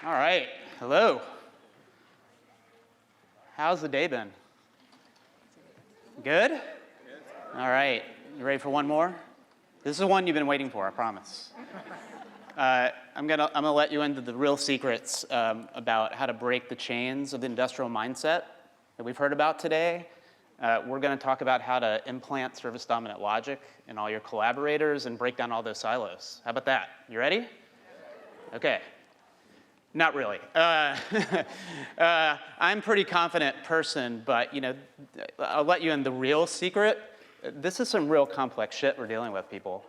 All right, hello. How's the day been? Good? All right, you ready for one more? This is one you've been waiting for, I promise. I'm gonna let you into the real secrets about how to break the chains of the industrial mindset that we've heard about today. We're gonna talk about how to implant service dominant logic in all your collaborators and break down all those silos. How about that? You ready? Okay. Not really. I'm a pretty confident person, but I'll let you in the real secret. This is some real complex shit we're dealing with, people.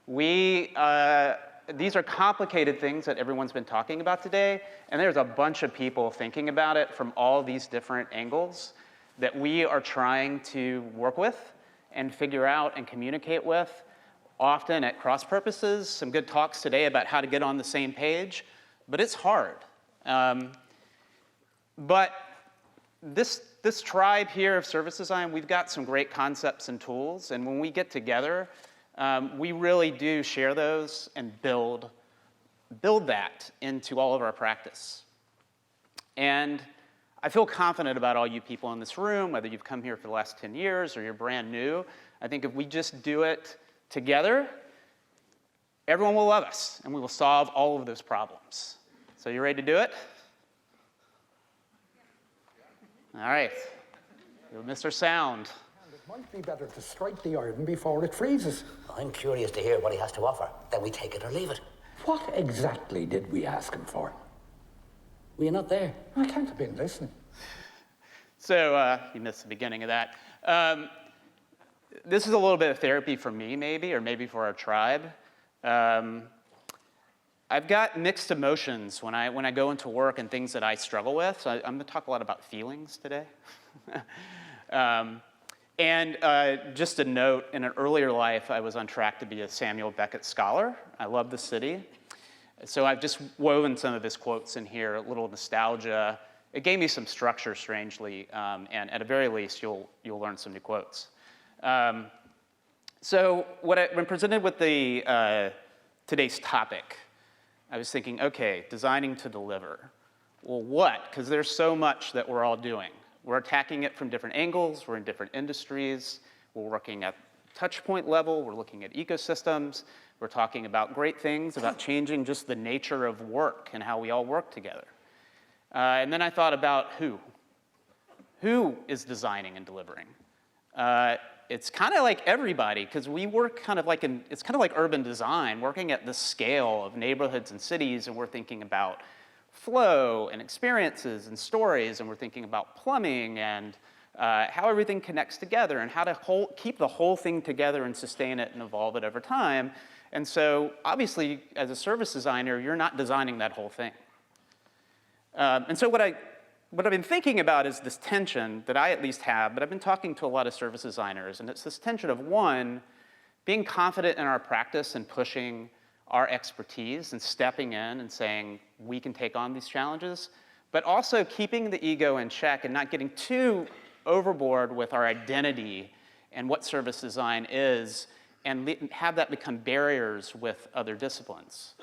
These are complicated things that everyone's been talking about today, and there's a bunch of people thinking about it from all these different angles that we are trying to work with and figure out and communicate with, often at cross purposes. Some good talks today about how to get on the same page. But it's hard. But this tribe here of service design, we've got some great concepts and tools, and when we get together, we really do share those and build that into all of our practice. And I feel confident about all you people in this room, whether you've come here for the last 10 years or you're brand new. I think if we just do it together, everyone will love us, and we will solve all of those problems. So you ready to do it? All right. Mr. Sound. It might be better to strike the iron before it freezes. I'm curious to hear what he has to offer. Then we take it or leave it. What exactly did we ask him for? Were you not there? I can't have been listening. So you missed the beginning of that. This is a little bit of therapy for me, maybe, or maybe for our tribe. I've got mixed emotions when I go into work and things that I struggle with. So I'm going to talk a lot about feelings today. Just a note, in an earlier life, I was on track to be a Samuel Beckett scholar. I love the city. So I've just woven some of his quotes in here, a little nostalgia. It gave me some structure, strangely, and at the very least, you'll learn some new quotes. So when presented with the today's topic, I was thinking, okay, designing to deliver. Well, what? Because there's so much that we're all doing. We're attacking it from different angles. We're in different industries. We're working at touch point level. We're looking at ecosystems. We're talking about great things, about changing just the nature of work and how we all work together. And then I thought about who. Who is designing and delivering? It's kind of like everybody, because we work kind of like it's kind of like urban design, working at the scale of neighborhoods and cities, and we're thinking about flow and experiences and stories, and we're thinking about plumbing and how everything connects together and how to keep the whole thing together and sustain it and evolve it over time. And so obviously, as a service designer, you're not designing that whole thing. And so what I've been thinking about is this tension that I at least have, but I've been talking to a lot of service designers, and it's this tension of, one, being confident in our practice and pushing our expertise and stepping in and saying, we can take on these challenges, but also keeping the ego in check and not getting too overboard with our identity and what service design is, and have that become barriers with other disciplines.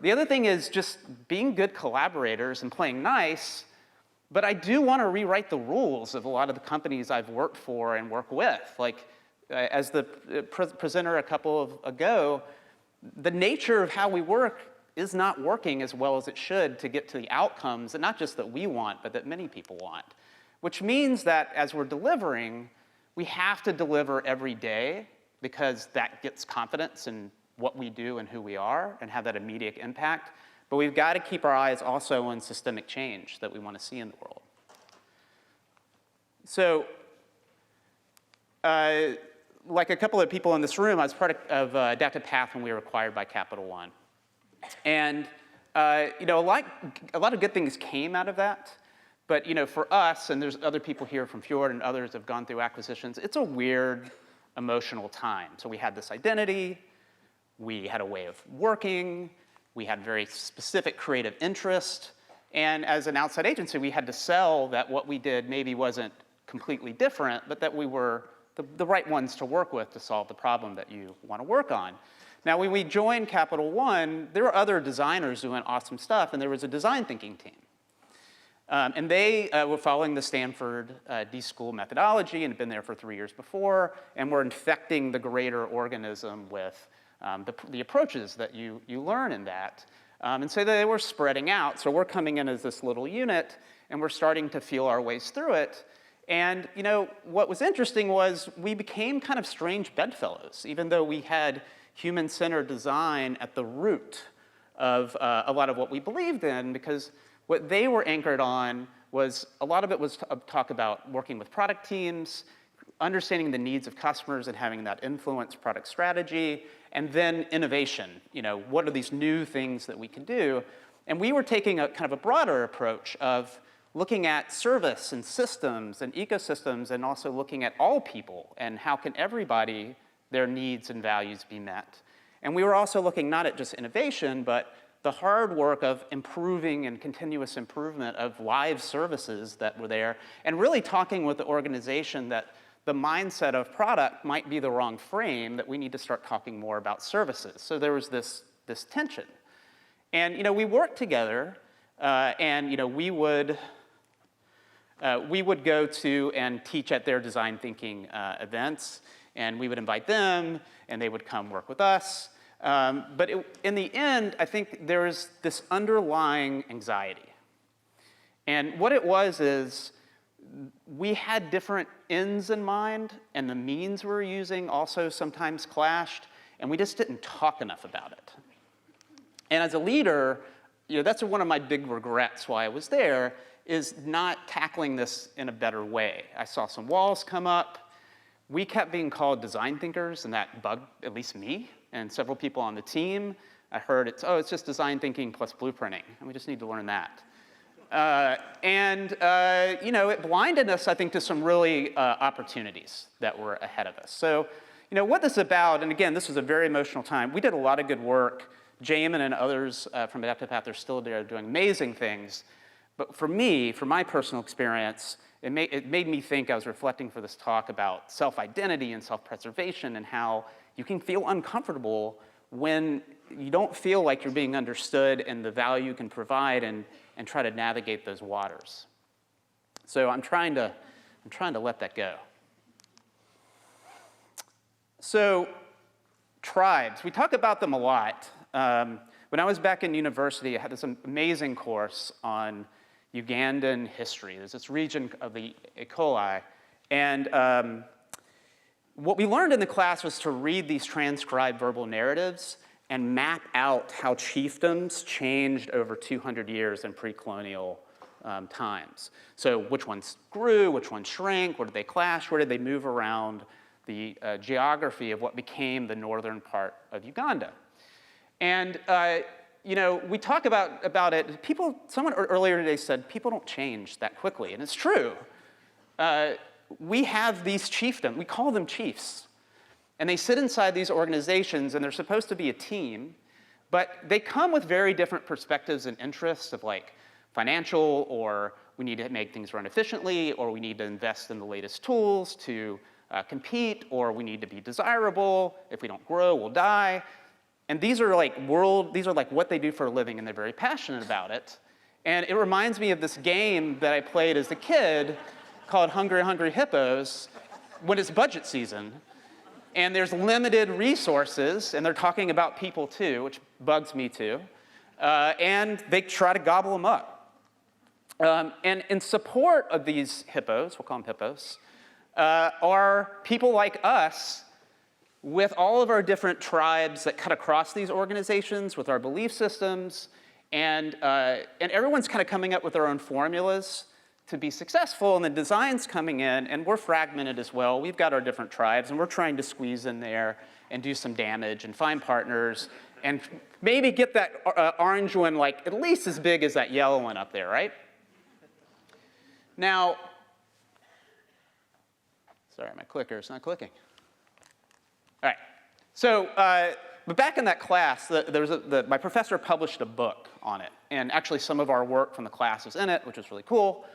The other thing is just being good collaborators and playing nice. But I do want to rewrite the rules of a lot of the companies I've worked for and work with. Like, as the presenter a couple ago, the nature of how we work is not working as well as it should to get to the outcomes, and not just that we want, but that many people want. Which means that as we're delivering, we have to deliver every day, because that gets confidence in what we do and who we are and have that immediate impact. But we've got to keep our eyes also on systemic change that we want to see in the world. So, like a couple of people in this room, I was part of Adaptive Path when we were acquired by Capital One. And a lot of good things came out of that. But for us, and there's other people here from Fjord and others have gone through acquisitions, it's a weird emotional time. So we had this identity, we had a way of working, we had very specific creative interest, and as an outside agency, we had to sell that what we did maybe wasn't completely different, but that we were the right ones to work with to solve the problem that you want to work on. Now, when we joined Capital One, there were other designers doing awesome stuff, and there was a design thinking team. And they were following the Stanford D-School methodology and had been there for 3 years before, and were infecting the greater organism with the approaches that you learn in that. And so they were spreading out. So we're coming in as this little unit, and we're starting to feel our ways through it. And what was interesting was we became kind of strange bedfellows, even though we had human-centered design at the root of a lot of what we believed in, because what they were anchored on was, a lot of it was talk about working with product teams, understanding the needs of customers and having that influence product strategy, and then innovation. What are these new things that we can do? And we were taking a kind of a broader approach of looking at service and systems and ecosystems, and also looking at all people and how can everybody, their needs and values be met. And we were also looking not at just innovation, but the hard work of improving and continuous improvement of live services that were there, and really talking with the organization that the mindset of product might be the wrong frame, that we need to start talking more about services. So there was this tension. And we worked together, and we would go to and teach at their design thinking events, and we would invite them, and they would come work with us. But in the end, I think there was this underlying anxiety. And what it was is we had different ends in mind, and the means we were using also sometimes clashed, and we just didn't talk enough about it. And as a leader, that's one of my big regrets why I was there, is not tackling this in a better way. I saw some walls come up. We kept being called design thinkers, and that bugged at least me and several people on the team. I heard it's just design thinking plus blueprinting, and we just need to learn that. It blinded us, I think, to some really opportunities that were ahead of us. So, what this is about, and again, this was a very emotional time. We did a lot of good work. Jamin and others from Adaptive Path are still there doing amazing things. But for me, for my personal experience, it made me think, I was reflecting for this talk about self-identity and self-preservation, and how you can feel uncomfortable when you don't feel like you're being understood and the value you can provide, and try to navigate those waters. So I'm trying to let that go. So tribes, we talk about them a lot. When I was back in university, I had this amazing course on Ugandan history. There's this region of the E. coli, and what we learned in the class was to read these transcribed verbal narratives and map out how chiefdoms changed over 200 years in pre-colonial times. So which ones grew, which ones shrank, where did they clash, where did they move around the geography of what became the northern part of Uganda. And we talk about it. Someone earlier today said people don't change that quickly, and it's true. We have these chiefdoms, we call them chiefs. And they sit inside these organizations, and they're supposed to be a team, but they come with very different perspectives and interests of like financial, or we need to make things run efficiently, or we need to invest in the latest tools to compete, or we need to be desirable. If we don't grow, we'll die. And these are like what they do for a living, and they're very passionate about it. And it reminds me of this game that I played as a kid called Hungry Hungry Hippos when it's budget season. And there's limited resources, and they're talking about people too, which bugs me too. And they try to gobble them up. And in support of these hippos, we'll call them hippos, are people like us with all of our different tribes that cut across these organizations with our belief systems. And everyone's kind of coming up with their own formulas to be successful, and the design's coming in, and we're fragmented as well. We've got our different tribes, and we're trying to squeeze in there and do some damage and find partners and maybe get that orange one like at least as big as that yellow one up there, right? Now, sorry, my clicker's not clicking. All right, so, but back in that class, my professor published a book on it, and actually some of our work from the class was in it, which was really cool.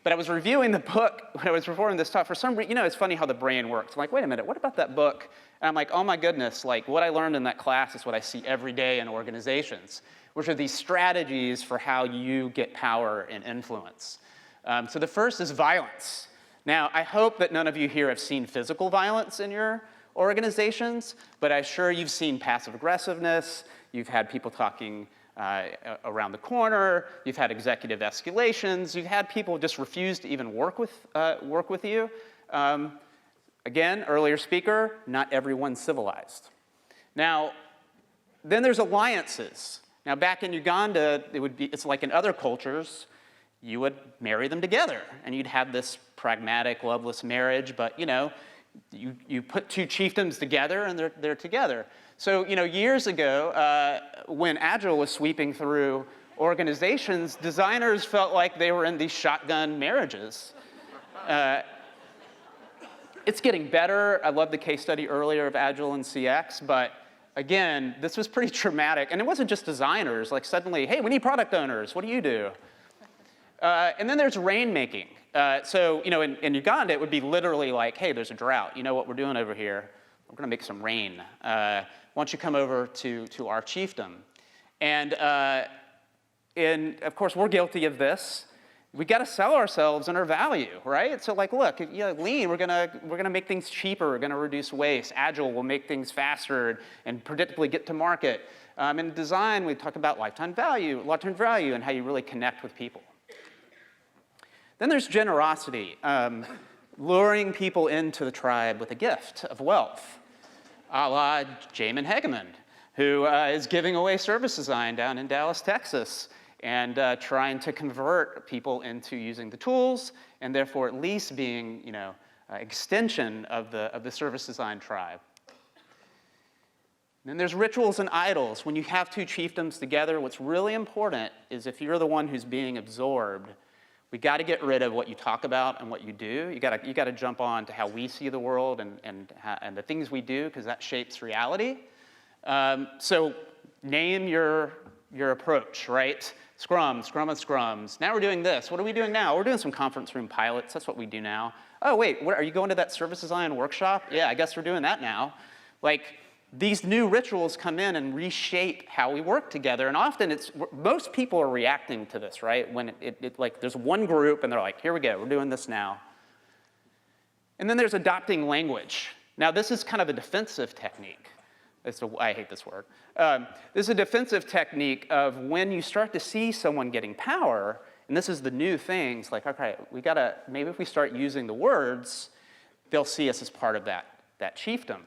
But I was reviewing the book when I was performing this talk. For some reason, it's funny how the brain works. I'm like, wait a minute, what about that book? And I'm like, oh my goodness, like what I learned in that class is what I see every day in organizations, which are these strategies for how you get power and influence. So the first is violence. Now, I hope that none of you here have seen physical violence in your organizations, but I'm sure you've seen passive aggressiveness. You've had people talking around the corner. You've had executive escalations. You've had people just refuse to even work with you. Again, earlier speaker, not everyone's civilized. Now, then there's alliances. Now, back in Uganda, it's like in other cultures, you would marry them together, and you'd have this pragmatic, loveless marriage, but you put two chiefdoms together, and they're together. So, years ago, when Agile was sweeping through organizations, designers felt like they were in these shotgun marriages. It's getting better. I love the case study earlier of Agile and CX, but again, this was pretty traumatic. And it wasn't just designers. Like suddenly, hey, we need product owners. What do you do? And then there's rainmaking. So, in Uganda, it would be literally like, hey, there's a drought. You know what we're doing over here? We're going to make some rain. Why don't you come over to our chiefdom? And of course, we're guilty of this. We got to sell ourselves and our value, right? So, like, look, lean. We're gonna make things cheaper. We're gonna reduce waste. Agile will make things faster and predictably get to market. In design, we talk about lifetime value, and how you really connect with people. Then there's generosity, luring people into the tribe with a gift of wealth, a la Jamin Hegeman, who is giving away service design down in Dallas, Texas, and trying to convert people into using the tools, and therefore at least being, extension of the service design tribe. Then there's rituals and idols. When you have two chiefdoms together, what's really important is if you're the one who's being absorbed, we got to get rid of what you talk about and what you do. You got to jump on to how we see the world and the things we do, because that shapes reality. So name your approach, right? Scrum and scrums. Now we're doing this. What are we doing now? We're doing some conference room pilots. That's what we do now. Oh, wait, are you going to that service design workshop? Yeah, I guess we're doing that now. Like, these new rituals come in and reshape how we work together. And often most people are reacting to this, right? When like there's one group and they're like, here we go, we're doing this now. And then there's adopting language. Now, this is kind of a defensive technique. I hate this word. This is a defensive technique of when you start to see someone getting power, and this is the new things, like, okay, maybe if we start using the words, they'll see us as part of that chiefdom.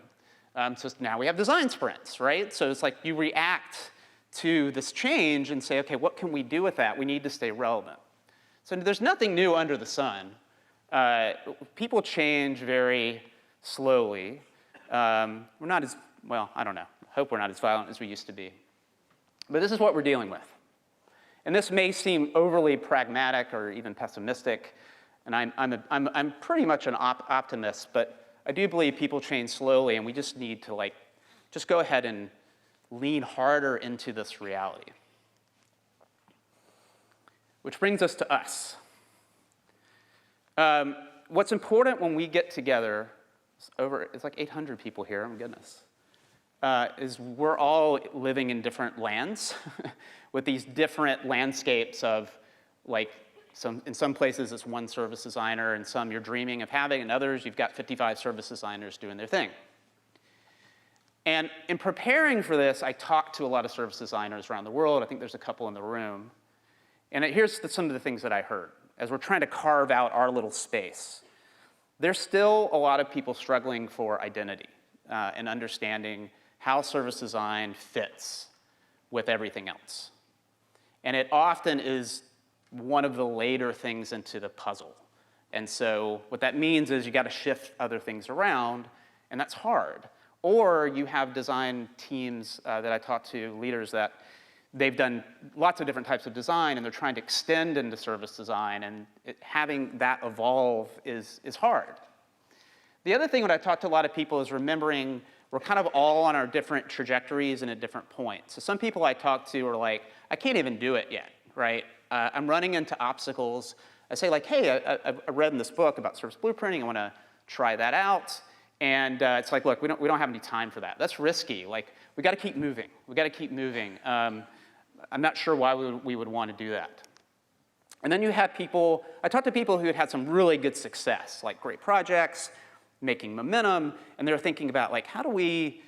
So now we have design sprints, right? So it's like you react to this change and say, okay, what can we do with that? We need to stay relevant. So there's nothing new under the sun. People change very slowly. We're not as, well, I don't know. I hope we're not as violent as we used to be. But this is what we're dealing with. And this may seem overly pragmatic or even pessimistic, and I'm pretty much an optimist, but I do believe people change slowly, and we just need to just go ahead and lean harder into this reality. Which brings us to us. What's important when we get together, it's like 800 people here, oh my goodness, is we're all living in different lands with these different landscapes of in some places it's one service designer, and some you're dreaming of having, and others you've got 55 service designers doing their thing. And in preparing for this, I talked to a lot of service designers around the world. I think there's a couple in the room. And here's some of the things that I heard as we're trying to carve out our little space. There's still a lot of people struggling for identity and understanding how service design fits with everything else. And it often is one of the later things into the puzzle. And so what that means is you got to shift other things around, and that's hard. Or you have design teams that I talk to, leaders that they've done lots of different types of design, and they're trying to extend into service design, and having that evolve is hard. The other thing when I talk to a lot of people is remembering we're kind of all on our different trajectories and at different points. So some people I talk to are like, I can't even do it yet, right? I'm running into obstacles. I say like, hey, I read in this book about service blueprinting, I want to try that out. And it's like, look, we don't have any time for that. That's risky. Like, we got to keep moving. We got to keep moving. I'm not sure why we would want to do that. And then you have people, I talked to people who had had some really good success, like great projects, making momentum, and they're thinking about like, how do we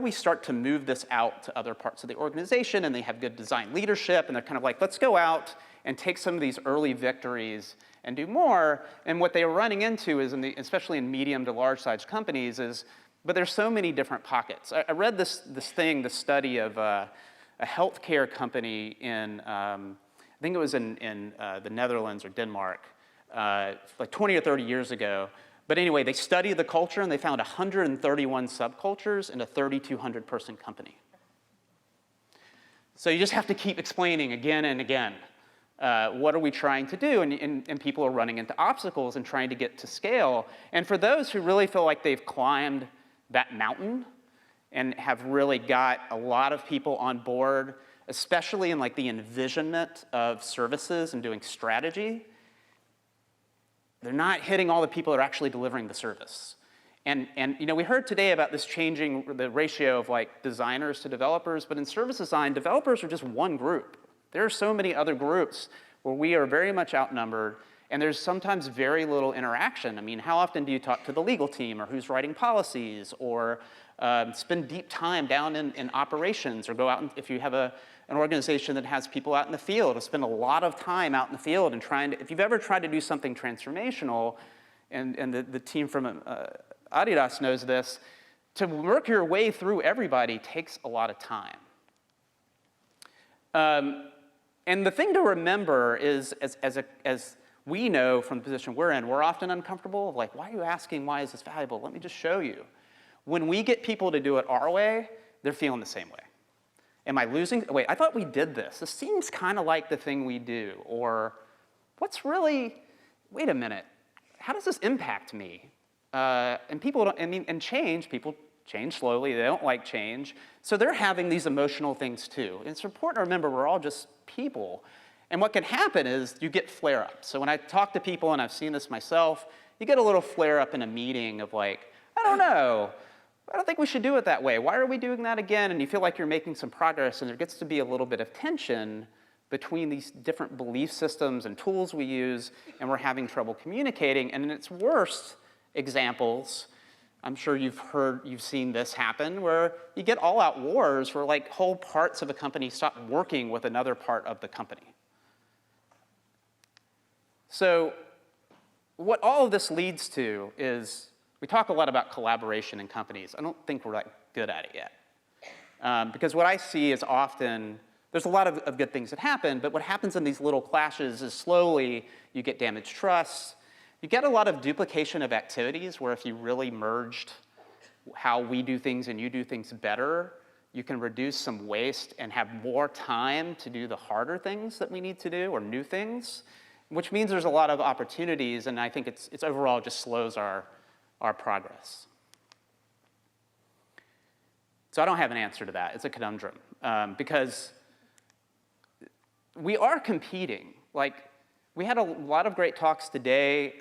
start to move this out to other parts of the organization? And they have good design leadership, and they're kind of like, let's go out and take some of these early victories and do more. And what they are running into is, especially in medium to large size companies, but there's so many different pockets. I read this study of a healthcare company in, I think it was in the Netherlands or Denmark, like 20 or 30 years ago. But anyway, they studied the culture and they found 131 subcultures in a 3,200 person company. So you just have to keep explaining again and again, what are we trying to do? And people are running into obstacles and trying to get to scale. And for those who really feel like they've climbed that mountain and have really got a lot of people on board, especially in like the envisionment of services and doing strategy, they're not hitting all the people that are actually delivering the service. And you know, we heard today about this changing the ratio of like designers to developers, but in service design, developers are just one group. There are so many other groups where we are very much outnumbered, and there's sometimes very little interaction. I mean, how often do you talk to the legal team, or who's writing policies, or spend deep time down in operations, or go out, and if you have an organization that has people out in the field, to spend a lot of time out in the field and trying to, if you've ever tried to do something transformational, and the team from Adidas knows this, to work your way through everybody takes a lot of time. And the thing to remember is, as we know from the position we're in, we're often uncomfortable of like, why are you asking, why is this valuable? Let me just show you. When we get people to do it our way, they're feeling the same way. Am I losing? Wait, I thought we did this. This seems kind of like the thing we do. Or what's really, wait a minute, how does this impact me? And people don't, people change slowly. They don't like change. So they're having these emotional things too. And it's important to remember we're all just people. And what can happen is you get flare-ups. So when I talk to people, and I've seen this myself, you get a little flare-up in a meeting of like, I don't know. I don't think we should do it that way. Why are we doing that again? And you feel like you're making some progress, and there gets to be a little bit of tension between these different belief systems and tools we use, and we're having trouble communicating. And in its worst examples, I'm sure you've seen this happen, where you get all-out wars where like whole parts of a company stop working with another part of the company. So what all of this leads to is, we talk a lot about collaboration in companies. I don't think we're that good at it yet. Because what I see is often, there's a lot of good things that happen, but what happens in these little clashes is slowly you get damaged trust. You get a lot of duplication of activities where if you really merged how we do things and you do things better, you can reduce some waste and have more time to do the harder things that we need to do, or new things, which means there's a lot of opportunities, and I think it's overall just slows our progress. So I don't have an answer to that. It's a conundrum, because we are competing. Like, we had a lot of great talks today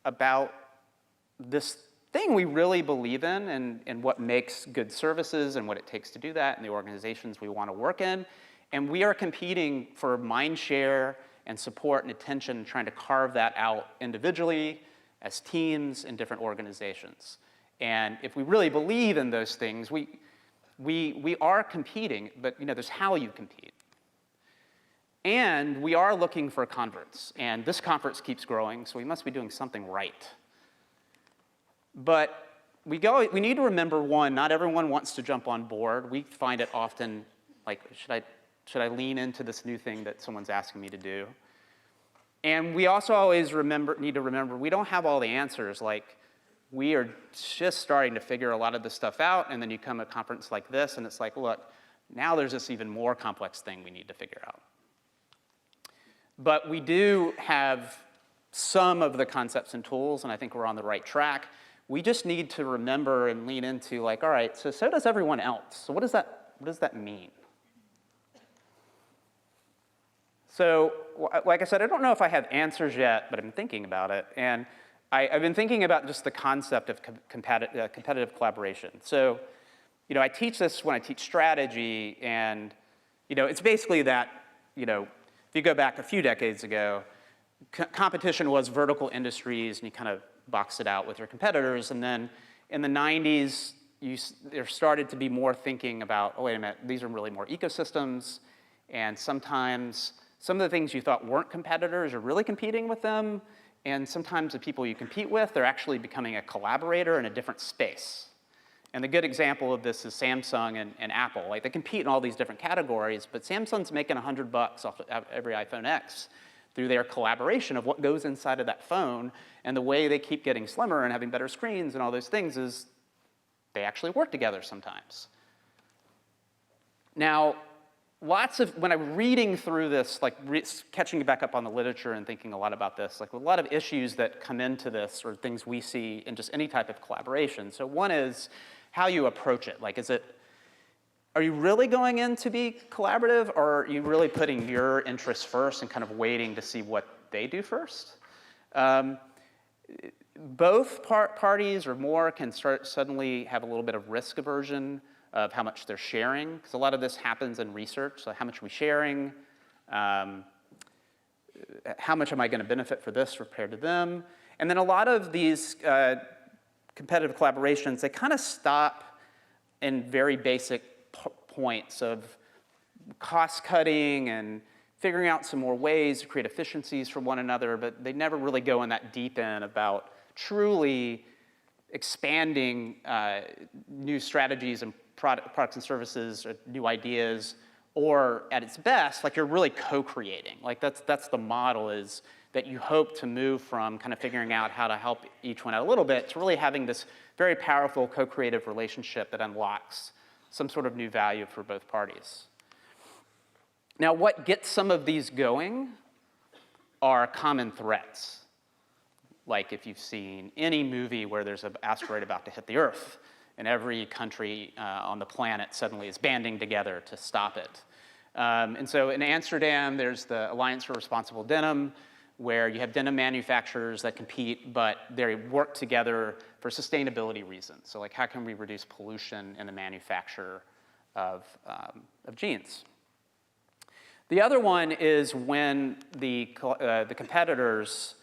about this thing we really believe in, and what makes good services and what it takes to do that, and the organizations we want to work in. And we are competing for mind share and support and attention, trying to carve that out individually, as teams in different organizations. And if we really believe in those things, we are competing, but you know, there's how you compete. And we are looking for converts, and this conference keeps growing, so we must be doing something right. But we need to remember, one, not everyone wants to jump on board. We find it often like, should I lean into this new thing that someone's asking me to do? And we also always need to remember, we don't have all the answers. Like, we are just starting to figure a lot of this stuff out, and then you come to a conference like this, and it's like, look, now there's this even more complex thing we need to figure out. But we do have some of the concepts and tools, and I think we're on the right track. We just need to remember and lean into like, all right, so does everyone else. So what does that mean? So, like I said, I don't know if I have answers yet, but I'm thinking about it. And I've been thinking about just the concept of competitive collaboration. So, I teach this when I teach strategy, and, it's basically that, if you go back a few decades ago, competition was vertical industries, and you kind of box it out with your competitors. And then in the 90s, there started to be more thinking about, oh, wait a minute, these are really more ecosystems, and sometimes some of the things you thought weren't competitors are really competing with them, and sometimes the people you compete with, they're actually becoming a collaborator in a different space. And the good example of this is Samsung and Apple. Like, they compete in all these different categories, but Samsung's making $100 off of every iPhone X through their collaboration of what goes inside of that phone, and the way they keep getting slimmer and having better screens and all those things is they actually work together sometimes. Now, when I'm reading through this, like catching back up on the literature and thinking a lot about this, like a lot of issues that come into this or things we see in just any type of collaboration. So one is how you approach it. Like, are you really going in to be collaborative, or are you really putting your interests first and kind of waiting to see what they do first? Both parties or more can suddenly have a little bit of risk aversion of how much they're sharing, because a lot of this happens in research. So how much are we sharing? How much am I going to benefit for this compared to them? And then a lot of these competitive collaborations, they kind of stop in very basic points of cost cutting and figuring out some more ways to create efficiencies for one another, but they never really go in that deep end about truly expanding new strategies and products and services, or new ideas, or at its best, like, you're really co-creating. Like, that's the model, is that you hope to move from kind of figuring out how to help each one out a little bit to really having this very powerful co-creative relationship that unlocks some sort of new value for both parties. Now, what gets some of these going are common threats. Like, if you've seen any movie where there's an asteroid about to hit the Earth, and every country on the planet suddenly is banding together to stop it. And so in Amsterdam, there's the Alliance for Responsible Denim, where you have denim manufacturers that compete, but they work together for sustainability reasons. So, like, how can we reduce pollution in the manufacture of jeans? The other one is when the competitors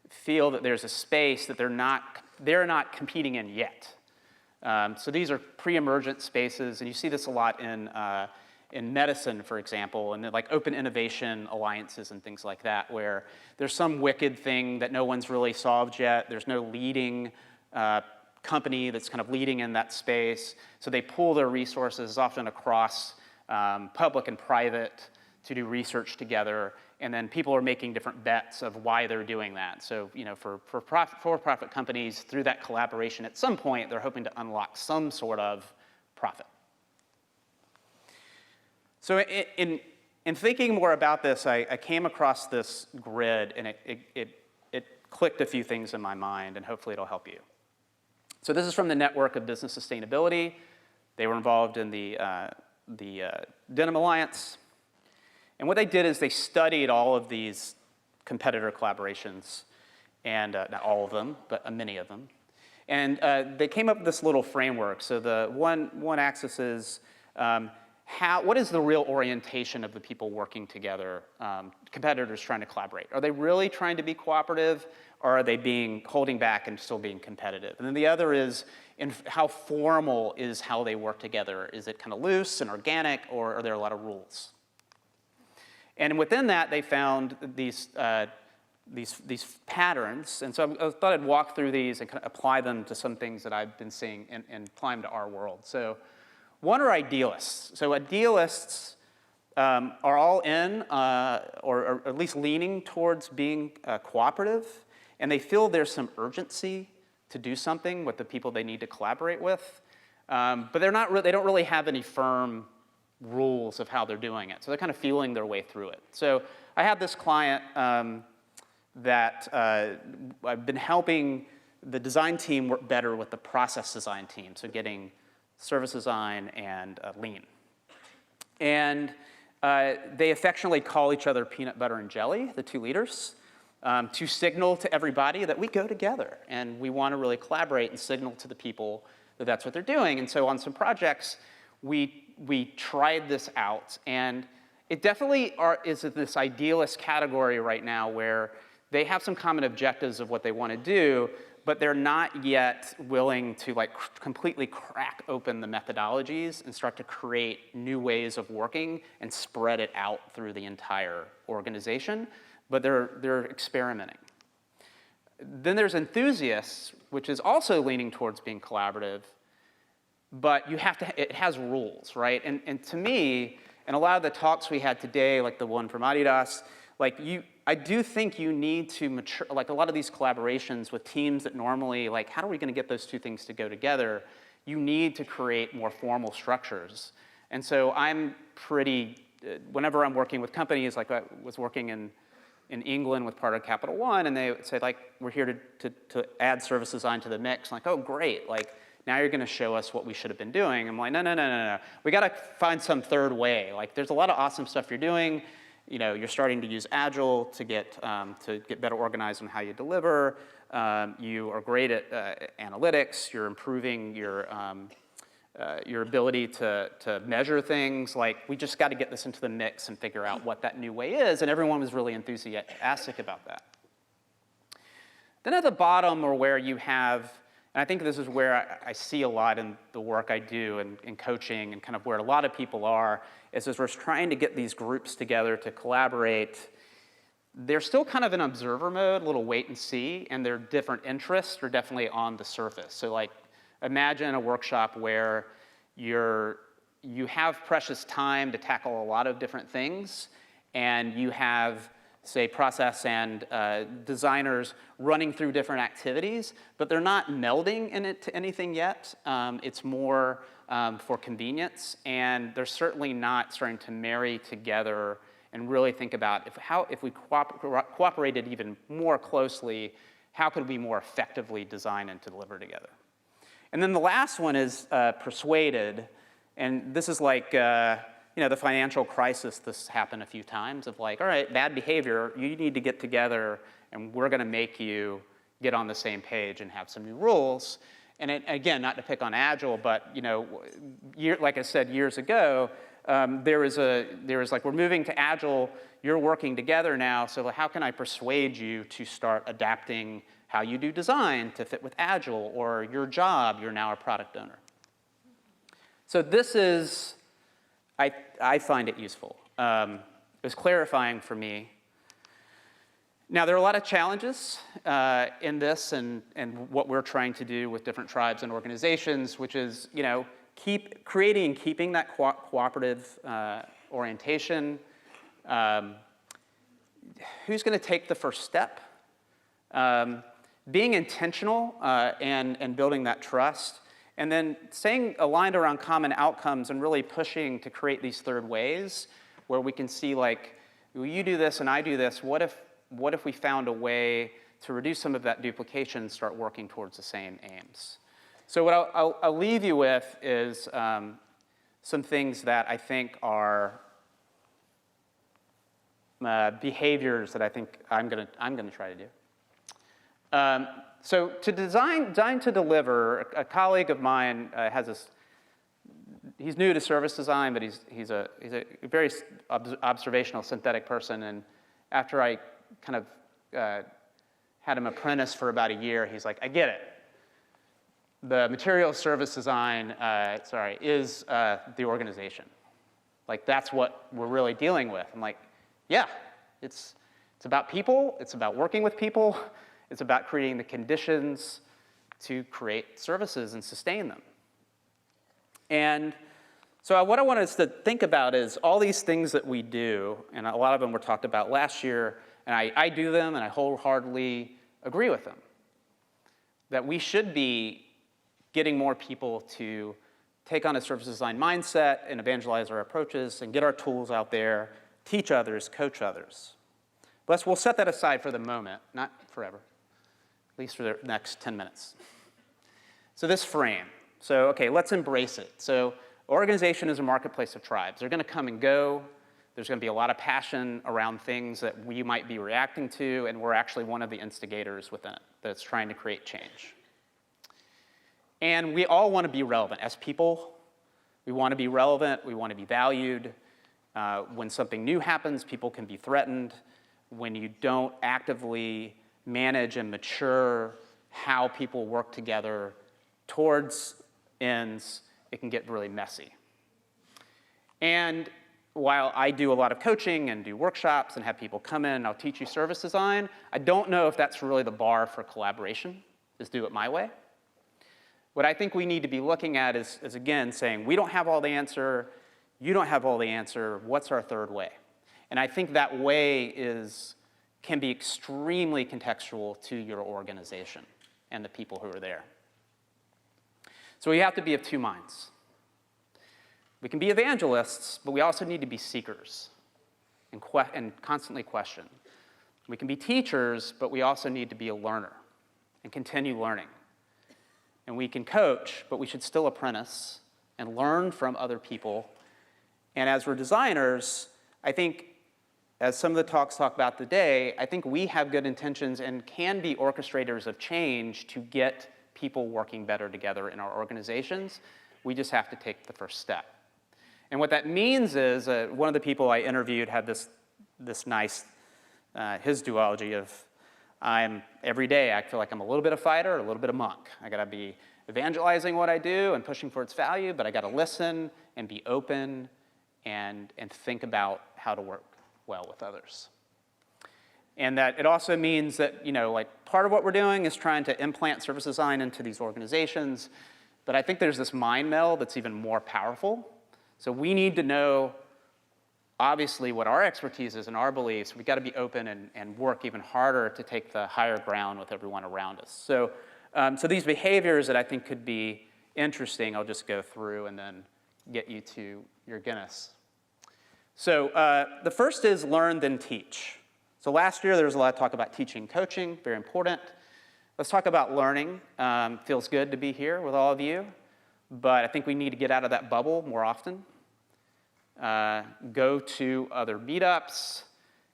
feel that there's a space that they're not competing in yet. So these are pre-emergent spaces, and you see this a lot in medicine, for example, and like open innovation alliances and things like that, where there's some wicked thing that no one's really solved yet. There's no leading company that's kind of leading in that space. So they pool their resources, often across public and private, to do research together. And then people are making different bets of why they're doing that. So, for for-profit companies, through that collaboration, at some point, they're hoping to unlock some sort of profit. So in thinking more about this, I came across this grid, and it clicked a few things in my mind, and hopefully it'll help you. So this is from the Network of Business Sustainability. They were involved in the Denim Alliance. And what they did is they studied all of these competitor collaborations, and not all of them, but many of them. And they came up with this little framework. So the one axis is what is the real orientation of the people working together, competitors trying to collaborate? Are they really trying to be cooperative, or are they holding back and still being competitive? And then the other is how formal is how they work together. Is it kind of loose and organic, or are there a lot of rules? And within that, they found these patterns. And so I thought I'd walk through these and kind of apply them to some things that I've been seeing and apply them to our world. So one are idealists. So idealists are all in, or at least leaning towards being cooperative. And they feel there's some urgency to do something with the people they need to collaborate with. But they don't really have any firm rules of how they're doing it. So they're kind of feeling their way through it. So I had this client that I've been helping the design team work better with the process design team, so getting service design and lean. And They affectionately call each other peanut butter and jelly, the two leaders, to signal to everybody that we go together and we want to really collaborate and signal to the people that that's what they're doing. And so on some projects, we tried this out, and it definitely is this idealist category right now where they have some common objectives of what they want to do, but they're not yet willing to like completely crack open the methodologies and start to create new ways of working and spread it out through the entire organization, but they're experimenting. Then there's enthusiasts, which is also leaning towards being collaborative, but you have to, it has rules, right? And to me, and a lot of the talks we had today, like the one from Adidas, like I do think you need to mature, like a lot of these collaborations with teams that normally, like how are we gonna get those two things to go together? You need to create more formal structures. And so I'm pretty, whenever I'm working with companies, like I was working in England with part of Capital One, and they would say like, we're here to add service design to the mix. I'm like, oh great, like now you're gonna show us what we should have been doing. I'm like, no. We gotta find some third way. Like there's a lot of awesome stuff you're doing. You know, you're starting to use agile to get better organized on how you deliver. You are great at analytics. You're improving your ability to measure things. Like we just got to get this into the mix and figure out what that new way is. And everyone was really enthusiastic about that. Then at the bottom are where you have, and I think this is where I see a lot in the work I do in coaching and kind of where a lot of people are, is as we're trying to get these groups together to collaborate, they're still kind of in observer mode, a little wait and see, and their different interests are definitely on the surface. So like, imagine a workshop where you have precious time to tackle a lot of different things, and you have, say, process and designers running through different activities, but they're not melding in it to anything yet. It's more for convenience, and they're certainly not starting to marry together and really think about if we cooperated even more closely, how could we more effectively design and to deliver together? And then the last one is persuaded, and this is like, you know, the financial crisis, this happened a few times of like, all right, bad behavior, you need to get together and we're gonna make you get on the same page and have some new rules. And again, not to pick on Agile, but you know, like I said years ago, there was like, we're moving to Agile, you're working together now, so how can I persuade you to start adapting how you do design to fit with Agile, or your job, you're now a product owner. So this is, I find it useful. It was clarifying for me. Now, there are a lot of challenges in this and what we're trying to do with different tribes and organizations, which is, you know, creating and keeping that cooperative orientation. Who's going to take the first step? Being intentional and building that trust. And then staying aligned around common outcomes and really pushing to create these third ways where we can see like, well, you do this and I do this. What if we found a way to reduce some of that duplication and start working towards the same aims? So what I'll leave you with is some things that I think are behaviors that I think I'm gonna try to do. So to design to deliver, a colleague of mine has this, he's new to service design, but he's a very observational synthetic person, and after I kind of had him apprentice for about a year, he's like, I get it. The material service design, is the organization. Like that's what we're really dealing with. I'm like, yeah, it's about people, it's about working with people, it's about creating the conditions to create services and sustain them. And so what I want us to think about is all these things that we do, and a lot of them were talked about last year, and I do them and I wholeheartedly agree with them. That we should be getting more people to take on a service design mindset and evangelize our approaches and get our tools out there, teach others, coach others. But we'll set that aside for the moment, not forever, at least for the next 10 minutes. So this frame. So, okay, let's embrace it. So organization is a marketplace of tribes. They're gonna come and go. There's going to be a lot of passion around things that we might be reacting to, and we're actually one of the instigators within it that's trying to create change. And we all want to be relevant. As people, we want to be relevant, we want to be valued. When something new happens, people can be threatened. When you don't actively manage and mature how people work together towards ends, it can get really messy. And while I do a lot of coaching and do workshops and have people come in and I'll teach you service design, I don't know if that's really the bar for collaboration, is do it my way. What I think we need to be looking at is again, saying, we don't have all the answer, you don't have all the answer, what's our third way? And I think that way can be extremely contextual to your organization and the people who are there. So we have to be of two minds. We can be evangelists, but we also need to be seekers and constantly question. We can be teachers, but we also need to be a learner and continue learning. And we can coach, but we should still apprentice and learn from other people. And as we're designers, I think, as some of the talks talk about today, I think we have good intentions and can be orchestrators of change to get people working better together in our organizations. We just have to take the first step. And what that means is, one of the people I interviewed had this nice, his duology of, every day I feel like I'm a little bit of fighter, a little bit of monk. I gotta be evangelizing what I do and pushing for its value, but I gotta listen and be open and think about how to work well with others. And that it also means that, like part of what we're doing is trying to implant service design into these organizations, but I think there's this mind meld that's even more powerful. So we need to know, obviously, what our expertise is and our beliefs. We've got to be open and work even harder to take the higher ground with everyone around us. So, so these behaviors that I think could be interesting, I'll just go through and then get you to your Guinness. So the first is learn, then teach. So last year, there was a lot of talk about teaching and coaching, very important. Let's talk about learning. Feels good to be here with all of you, but I think we need to get out of that bubble more often. Go to other meetups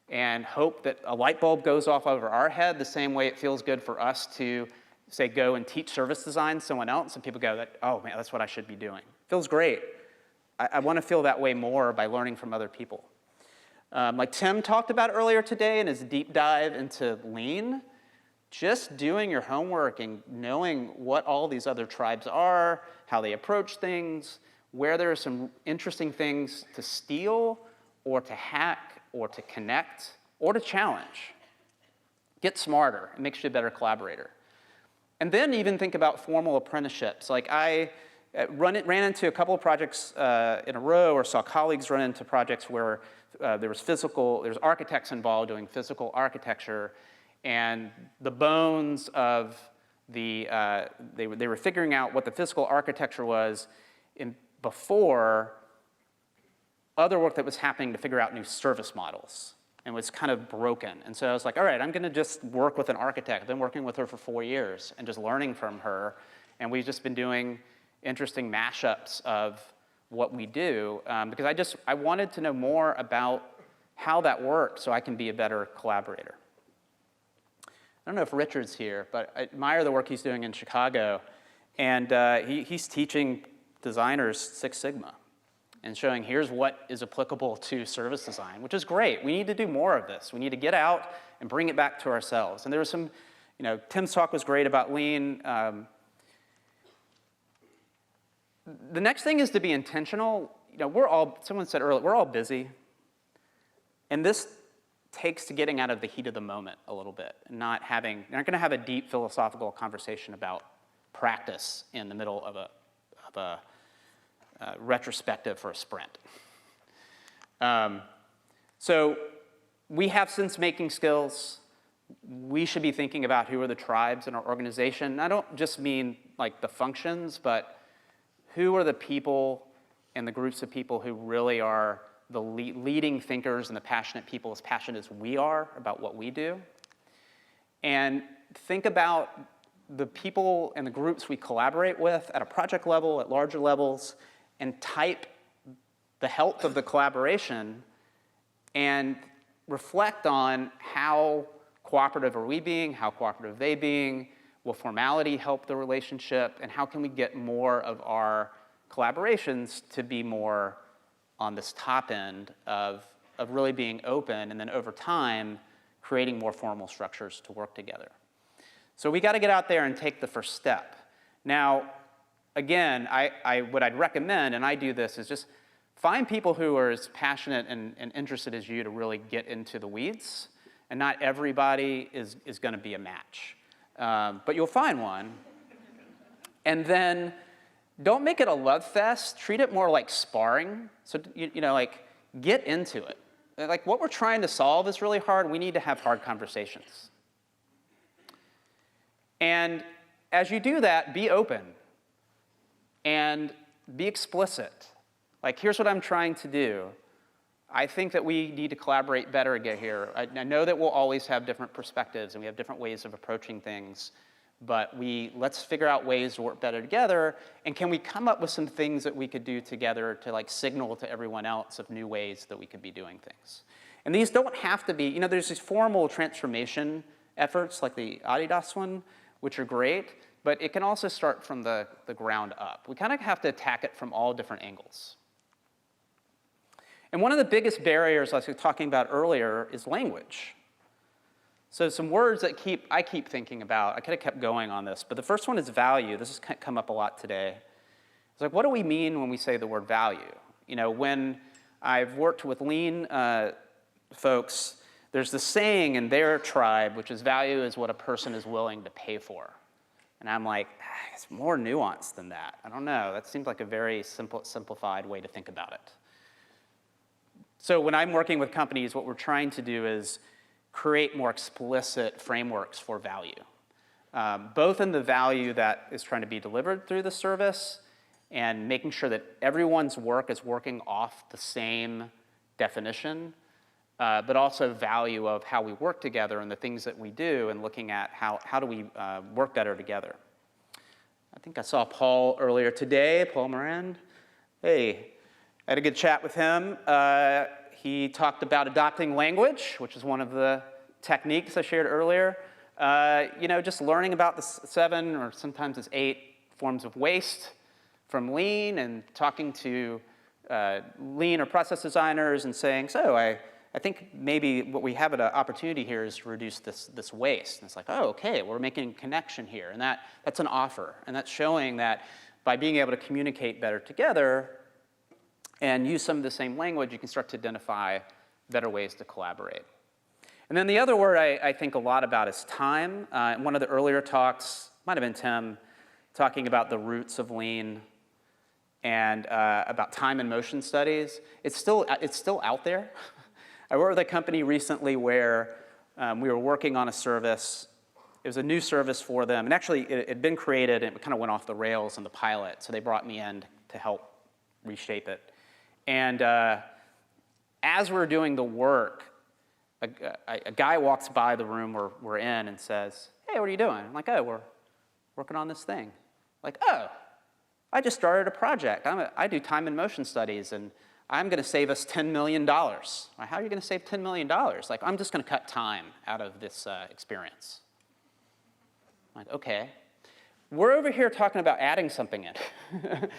and hope that a light bulb goes off over our head the same way it feels good for us to, say, go and teach service design to someone else, and people go, oh man, that's what I should be doing. Feels great. I want to feel that way more by learning from other people. Like Tim talked about earlier today in his deep dive into lean, just doing your homework and knowing what all these other tribes are, how they approach things, where there are some interesting things to steal or to hack or to connect or to challenge. Get smarter. It makes you a better collaborator. And then even think about formal apprenticeships. Like I ran into a couple of projects in a row, or saw colleagues run into projects where there's architects involved doing physical architecture, and the bones of they were figuring out what the physical architecture was before other work that was happening to figure out new service models, and was kind of broken. And so I was like, all right, I'm gonna just work with an architect. I've been working with her for 4 years and just learning from her, and we've just been doing interesting mashups of what we do, because I wanted to know more about how that worked so I can be a better collaborator. I don't know if Richard's here, but I admire the work he's doing in Chicago, and he's teaching designers Six Sigma and showing here's what is applicable to service design, which is great. We need to do more of this. We need to get out and bring it back to ourselves. And there was some, Tim's talk was great about lean. The next thing is to be intentional. Someone said earlier, we're all busy. And this takes to getting out of the heat of the moment a little bit and not going to have a deep philosophical conversation about practice in the middle of a retrospective for a sprint. So we have sense-making skills. We should be thinking about who are the tribes in our organization. And I don't just mean like the functions, but who are the people and the groups of people who really are the leading thinkers and the passionate people, as passionate as we are about what we do. And think about the people and the groups we collaborate with at a project level, at larger levels, and type the health of the collaboration and reflect on how cooperative are we being, how cooperative are they being, will formality help the relationship, and how can we get more of our collaborations to be more on this top end of really being open, and then over time, creating more formal structures to work together. So we got to get out there and take the first step. Now, again, what I'd recommend, and I do this, is just find people who are as passionate and interested as you to really get into the weeds, and not everybody is going to be a match. But you'll find one, and then don't make it a love fest. Treat it more like sparring. So, like, get into it. Like, what we're trying to solve is really hard. We need to have hard conversations. And as you do that, be open and be explicit. Like, here's what I'm trying to do. I think that we need to collaborate better to get here. I know that we'll always have different perspectives and we have different ways of approaching things, but let's figure out ways to work better together, and can we come up with some things that we could do together to like signal to everyone else of new ways that we could be doing things. And these don't have to be, there's these formal transformation efforts like the Adidas one, which are great, but it can also start from the ground up. We kind of have to attack it from all different angles. And one of the biggest barriers I was talking about earlier is language. So some words that I keep thinking about, I could have kept going on this, but the first one is value. This has come up a lot today. It's like, what do we mean when we say the word value? When I've worked with lean folks, there's this saying in their tribe, which is value is what a person is willing to pay for. And I'm like, it's more nuanced than that. I don't know. That seems like a very simplified way to think about it. So when I'm working with companies, what we're trying to do is create more explicit frameworks for value, both in the value that is trying to be delivered through the service and making sure that everyone's work is working off the same definition, but also value of how we work together and the things that we do, and looking at how do we work better together. I think I saw Paul earlier today, Paul Moran. Hey. I had a good chat with him. He talked about adopting language, which is one of the techniques I shared earlier. Just learning about the 7 or sometimes it's 8 forms of waste from lean, and talking to lean or process designers and saying, so I think maybe what we have an opportunity here is to reduce this waste. And it's like, oh, okay, we're making a connection here. And that's an offer. And that's showing that by being able to communicate better together and use some of the same language, you can start to identify better ways to collaborate. And then the other word I think a lot about is time. In one of the earlier talks, might have been Tim, talking about the roots of lean and about time and motion studies. It's still out there. I worked with a company recently where we were working on a service. It was a new service for them, and actually it had been created and it kind of went off the rails in the pilot, so they brought me in to help reshape it. And as we're doing the work, a guy walks by the room we're in and says, hey, what are you doing? I'm like, oh, we're working on this thing. Like, oh, I just started a project. I do time and motion studies, and I'm going to save us $10 million. Like, how are you going to save $10 million? Like, I'm just going to cut time out of this experience. I'm like, okay. We're over here talking about adding something in.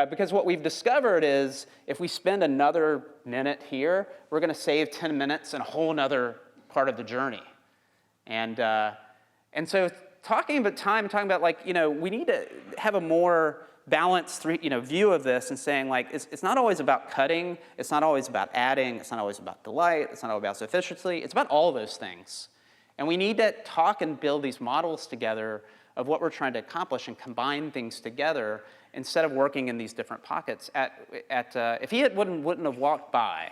Because what we've discovered is if we spend another minute here, we're going to save 10 minutes in a whole other part of the journey. And so talking about time, talking about like, we need to have a more balanced view of this, and saying like, it's not always about cutting, it's not always about adding, it's not always about delight, it's not always about efficiency, it's about all those things. And we need to talk and build these models together of what we're trying to accomplish and combine things together instead of working in these different pockets. If he wouldn't have walked by,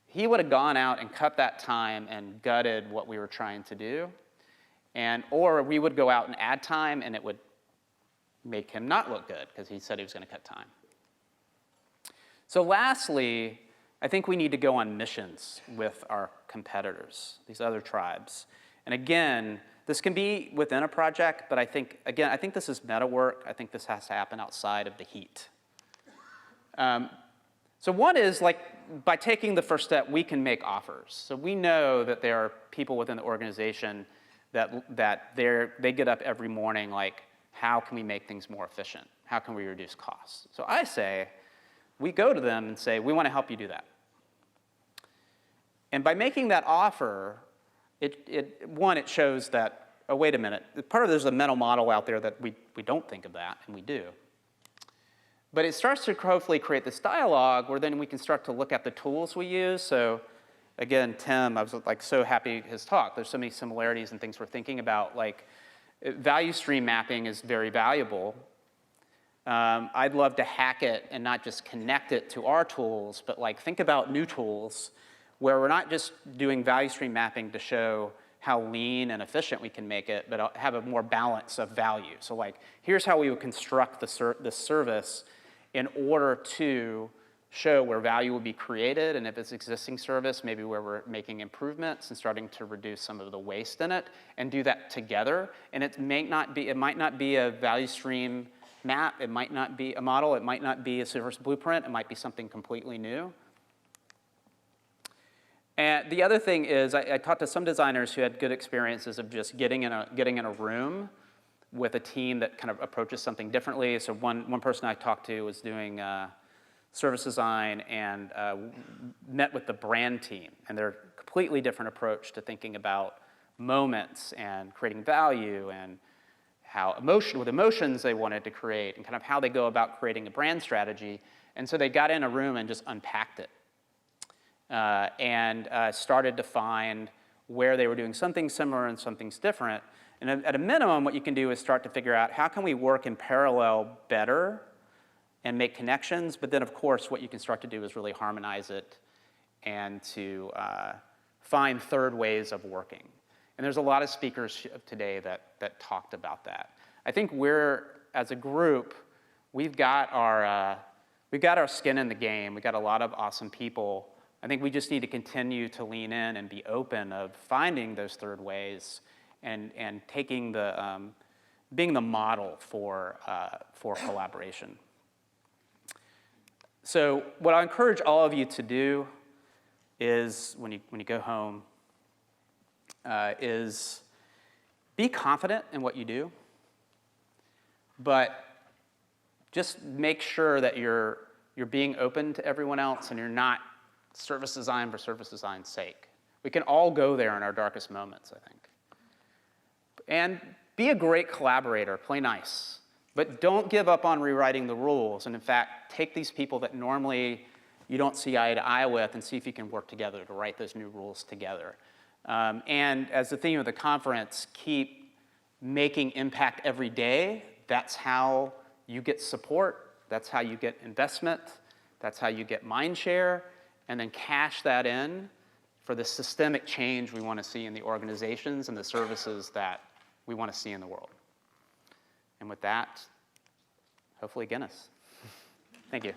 he would have gone out and cut that time and gutted what we were trying to do. Or we would go out and add time, and it would make him not look good because he said he was going to cut time. So lastly, I think we need to go on missions with our competitors, these other tribes. And again, this can be within a project, but I think this is meta work. I think this has to happen outside of the heat. So So one is like, by taking the first step, we can make offers. So we know that there are people within the organization that they get up every morning like, how can we make things more efficient? How can we reduce costs? So I say, we go to them and say, we want to help you do that. And by making that offer, it shows that, oh, wait a minute, there's a mental model out there that we don't think of that, and we do. But it starts to hopefully create this dialogue where then we can start to look at the tools we use. So again, Tim, I was like so happy his talk. There's so many similarities and things we're thinking about. Like value stream mapping is very valuable. I'd love to hack it and not just connect it to our tools, but like think about new tools where we're not just doing value stream mapping to show how lean and efficient we can make it, but have a more balance of value. So like, here's how we would construct this service in order to show where value will be created, and if it's existing service, maybe where we're making improvements and starting to reduce some of the waste in it, and do that together. And it might not be a value stream map, it might not be a model, it might not be a service blueprint, it might be something completely new. And the other thing is, I talked to some designers who had good experiences of just getting in a room with a team that kind of approaches something differently. So one person I talked to was doing service design and met with the brand team, and they're a completely different approach to thinking about moments and creating value and with emotions they wanted to create and kind of how they go about creating a brand strategy. And so they got in a room and just unpacked it. And started to find where they were doing something similar and something's different. And at a minimum, what you can do is start to figure out how can we work in parallel better and make connections, but then of course what you can start to do is really harmonize it and to find third ways of working. And there's a lot of speakers today that talked about that. I think as a group, we've got our skin in the game. We've got a lot of awesome people. I think we just need to continue to lean in and be open of finding those third ways and taking being the model for collaboration. So what I encourage all of you to do is, when you go home, is be confident in what you do, but just make sure that you're being open to everyone else and you're not service design for service design's sake. We can all go there in our darkest moments, I think. And be a great collaborator, play nice, but don't give up on rewriting the rules. And in fact, take these people that normally you don't see eye to eye with and see if you can work together to write those new rules together. And as the theme of the conference, keep making impact every day. That's how you get support. That's how you get investment. That's how you get mind share. And then cash that in for the systemic change we want to see in the organizations and the services that we want to see in the world. And with that, hopefully Guinness. Thank you.